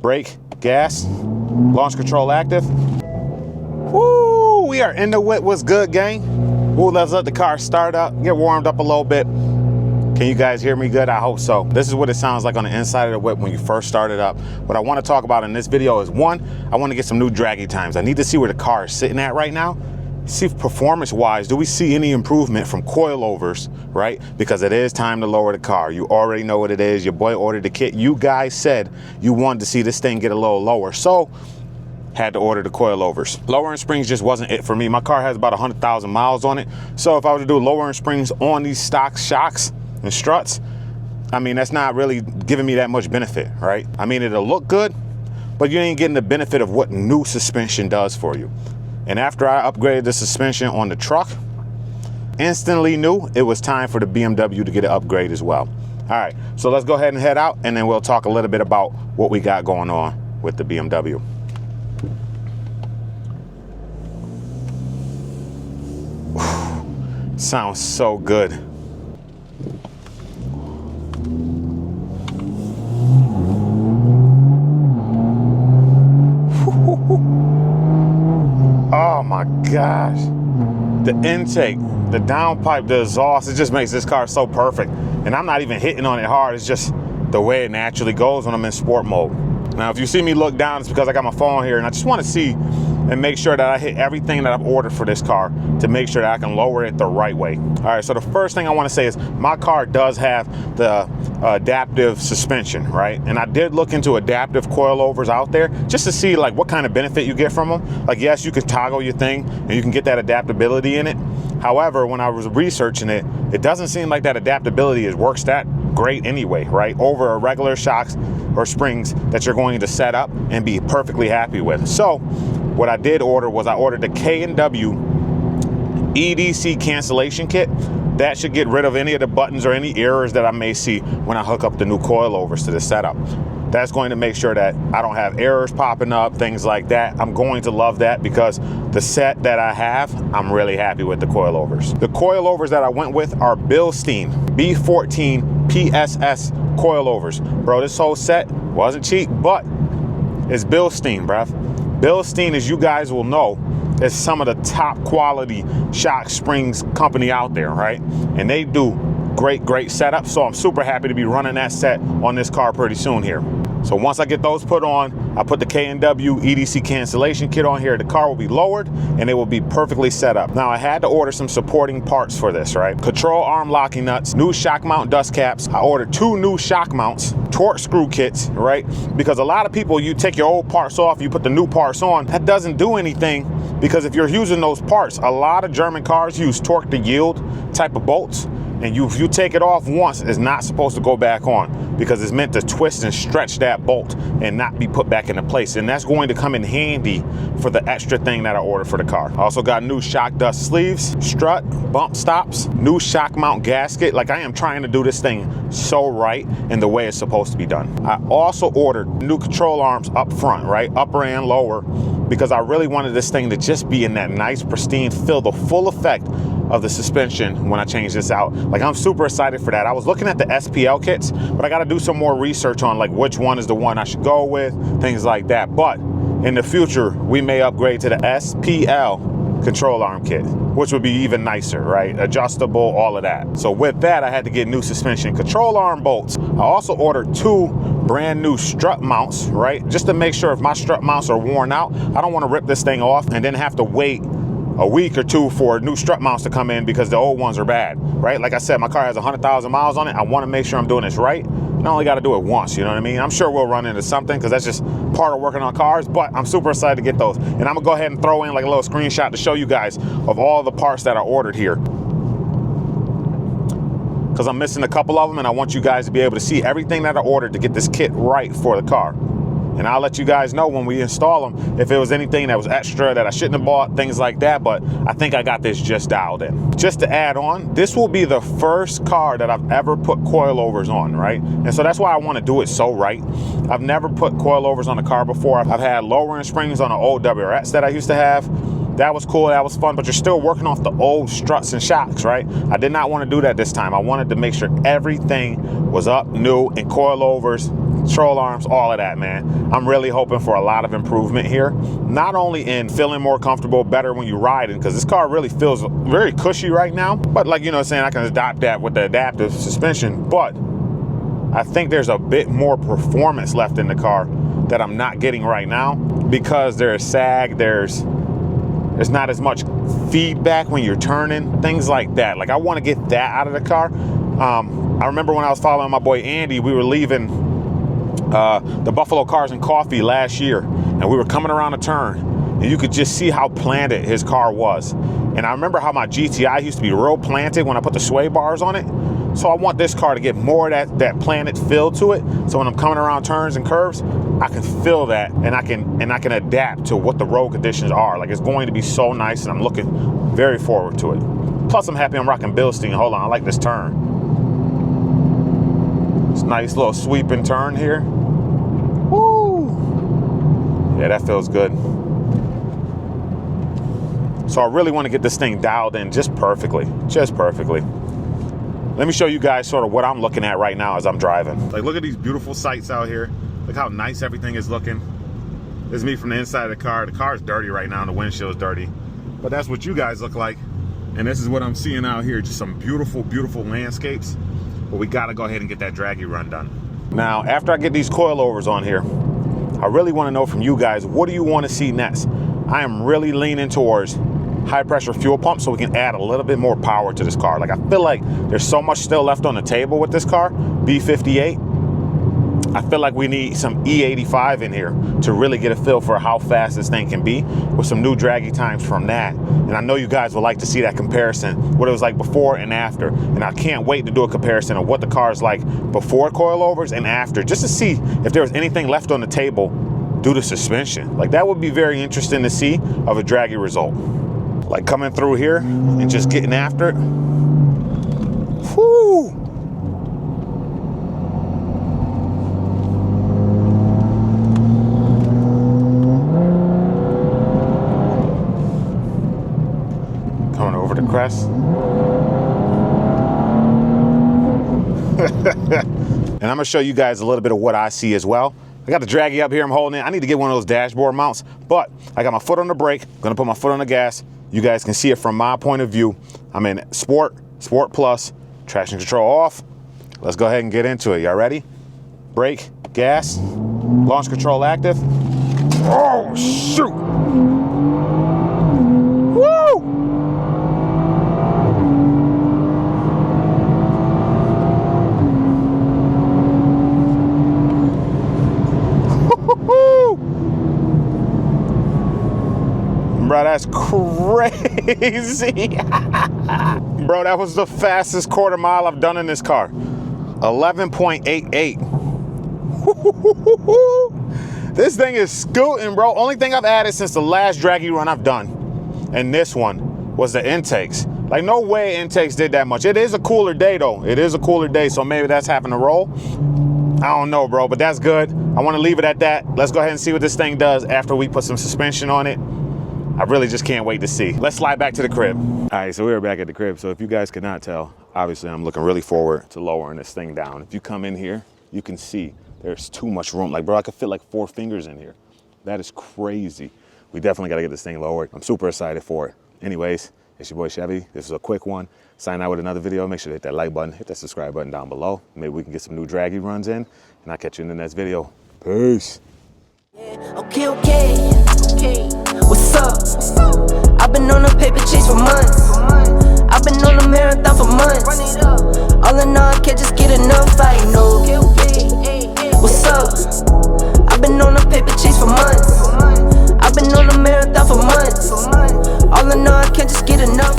brake, gas, launch control active. Woo, we are in the whip. What's good, gang? Woo, let's let the car start up, get warmed up a little bit. Can you guys hear me good? I hope so. This is what it sounds like on the inside of the whip when you first start it up. What I want to talk about in this video is, one, I want to get some new Dragy times. I need to see where the car is sitting at right now. See performance-wise, do we see any improvement from coilovers, right? Because it is time to lower the car. You already know what it is. Your boy ordered the kit. You guys said you wanted to see this thing get a little lower. So, had to order the coilovers. Lowering springs just wasn't it for me. My car has about 100,000 miles on it. So if I were to do lowering springs on these stock shocks and struts, I mean, that's not really giving me that much benefit, right? I mean, it'll look good, but you ain't getting the benefit of what new suspension does for you. And after I upgraded the suspension on the truck, instantly knew it was time for the BMW to get an upgrade as well. All right, so let's go ahead and head out, and then we'll talk a little bit about what we got going on with the BMW. Sounds so good. Oh my gosh. The intake, the downpipe, the exhaust, it just makes this car so perfect. And I'm not even hitting on it hard. It's just the way it naturally goes when I'm in sport mode. Now, if you see me look down, it's because I got my phone here and I just want to see and make sure that I hit everything that I've ordered for this car to make sure that I can lower it the right way. All right, so the first thing I want to say is my car does have the adaptive suspension, right? And I did look into adaptive coilovers out there just to see like what kind of benefit you get from them. Like, yes, you can toggle your thing and you can get that adaptability in it. However, when I was researching it, it doesn't seem like that adaptability works that great anyway, right? Over a regular shocks or springs that you're going to set up and be perfectly happy with. So what I did order was I ordered the K&W EDC cancellation kit. That should get rid of any of the buttons or any errors that I may see when I hook up the new coilovers to the setup. That's going to make sure that I don't have errors popping up, things like that. I'm going to love that because the set that I have, I'm really happy with the coilovers. The coilovers that I went with are Bilstein B14 PSS coilovers. Bro, this whole set wasn't cheap, but it's Bilstein, bruv. Bilstein, as you guys will know, is some of the top quality shock springs company out there, right? And they do great setup. So I'm super happy to be running that set on this car pretty soon here. So once I get those put on, I put the K&W EDC cancellation kit on here. The car will be lowered and it will be perfectly set up. Now I had to order some supporting parts for this, right? Control arm locking nuts, new shock mount dust caps. I ordered 2 new shock mounts, torque screw kits, right? Because a lot of people, you take your old parts off, you put the new parts on. That doesn't do anything because if you're using those parts, a lot of German cars use torque to yield type of bolts. And if you take it off once, it's not supposed to go back on because it's meant to twist and stretch that bolt and not be put back into place. And that's going to come in handy for the extra thing that I ordered for the car. I also got new shock dust sleeves, strut, bump stops, new shock mount gasket. Like, I am trying to do this thing so right in the way it's supposed to be done. I also ordered new control arms up front, right? Upper and lower, because I really wanted this thing to just be in that nice, pristine, feel the full effect of the suspension when I change this out. Like, I'm super excited for that. I was looking at the SPL kits, but I got to do some more research on like which one is the one I should go with, things like that. But in the future, we may upgrade to the SPL control arm kit, which would be even nicer, right? Adjustable, all of that. So with that, I had to get new suspension control arm bolts. I also ordered 2 brand new strut mounts, right? Just to make sure if my strut mounts are worn out, I don't want to rip this thing off and then have to wait a week or 2 for new strut mounts to come in because the old ones are bad, right? Like I said, my car has 100,000 miles on it. I want to make sure I'm doing this right. And I only got to do it once, you know what I mean? I'm sure we'll run into something because that's just part of working on cars, but I'm super excited to get those. And I'm gonna go ahead and throw in like a little screenshot to show you guys of all the parts that I ordered here, because I'm missing a couple of them and I want you guys to be able to see everything that I ordered to get this kit right for the car. And I'll let you guys know when we install them if it was anything that was extra that I shouldn't have bought, things like that. But I think I got this just dialed in. Just to add on, this will be the first car that I've ever put coilovers on, right? And so that's why I want to do it so right. I've never put coilovers on a car before. I've had lowering springs on an old WRX that I used to have. That was cool, that was fun, but you're still working off the old struts and shocks, right? I did not want to do that this time. I wanted to make sure everything was up, new, and coilovers control arms, all of that, man. I'm really hoping for a lot of improvement here. Not only in feeling more comfortable, better when you ride it, because this car really feels very cushy right now. But like, you know what I'm saying, I can adopt that with the adaptive suspension. But I think there's a bit more performance left in the car that I'm not getting right now, because there's sag, there's not as much feedback when you're turning, things like that. Like, I want to get that out of the car. I remember when I was following my boy Andy, we were leaving the Buffalo Cars and Coffee last year, and we were coming around a turn, and you could just see how planted his car was. And I remember how my GTI used to be real planted when I put the sway bars on it. So I want this car to get more of that planted feel to it. So when I'm coming around turns and curves, I can feel that, and I can adapt to what the road conditions are. Like, it's going to be so nice, and I'm looking very forward to it. Plus, I'm happy I'm rocking Bilstein. Hold on, I like this turn. It's a nice little sweeping turn here. Woo! Yeah, that feels good. So I really want to get this thing dialed in just perfectly, Let me show you guys sort of what I'm looking at right now as I'm driving. Like, look at these beautiful sights out here. Look how nice everything is looking. This is me from the inside of the car. The car is dirty right now and the windshield's dirty. But that's what you guys look like. And this is what I'm seeing out here. Just some beautiful, beautiful landscapes. But we gotta go ahead and get that Dragy run done. Now, after I get these coilovers on here, I really wanna know from you guys, what do you wanna see next? I am really leaning towards high pressure fuel pump so we can add a little bit more power to this car. Like, I feel like there's so much still left on the table with this car, B58. I feel like we need some E85 in here to really get a feel for how fast this thing can be, with some new Dragy times from that. And I know you guys would like to see that comparison, what it was like before and after. And I can't wait to do a comparison of what the car is like before coilovers and after, just to see if there was anything left on the table due to suspension. Like, that would be very interesting to see of a Dragy result. Like, coming through here and just getting after it. Whoo! Coming over the crest. And I'm gonna show you guys a little bit of what I see as well. I got the Dragy up here, I'm holding it. I need to get one of those dashboard mounts, but I got my foot on the brake, gonna put my foot on the gas. You guys can see it from my point of view. I'm in Sport, Sport Plus, traction control off. Let's go ahead and get into it. Y'all ready? Brake, gas, launch control active. Oh, shoot! Woo! Bro, that's crazy. Bro, that was the fastest quarter mile I've done in this car. 11.88. This thing is scooting, bro. Only thing I've added since the last Dragy run I've done, and this one, was the intakes. Like, no way intakes did that much. It is a cooler day, though. It is a cooler day, so maybe that's having a roll. I don't know, bro, but that's good. I want to leave it at that. Let's go ahead and see what this thing does after we put some suspension on it. I really just can't wait to see. Let's slide back to the crib. All right, so we're back at the crib. So if you guys cannot tell, obviously I'm looking really forward to lowering this thing down. If you come in here, you can see there's too much room. Like, bro, I could fit like 4 fingers in here. That is crazy. We definitely gotta get this thing lowered. I'm super excited for it. Anyways, it's your boy Chevy. This is a quick one. Sign out with another video. Make sure to hit that like button, hit that subscribe button down below. Maybe we can get some new Dragy runs in, and I'll catch you in the next video. Peace. Okay. What's up? I've been on a paper chase for months. I've been on a marathon for months. All in all, I can't just get enough. I know. What's up? I've been on a paper chase for months. I've been on a marathon for months. All in all, I can't just get enough.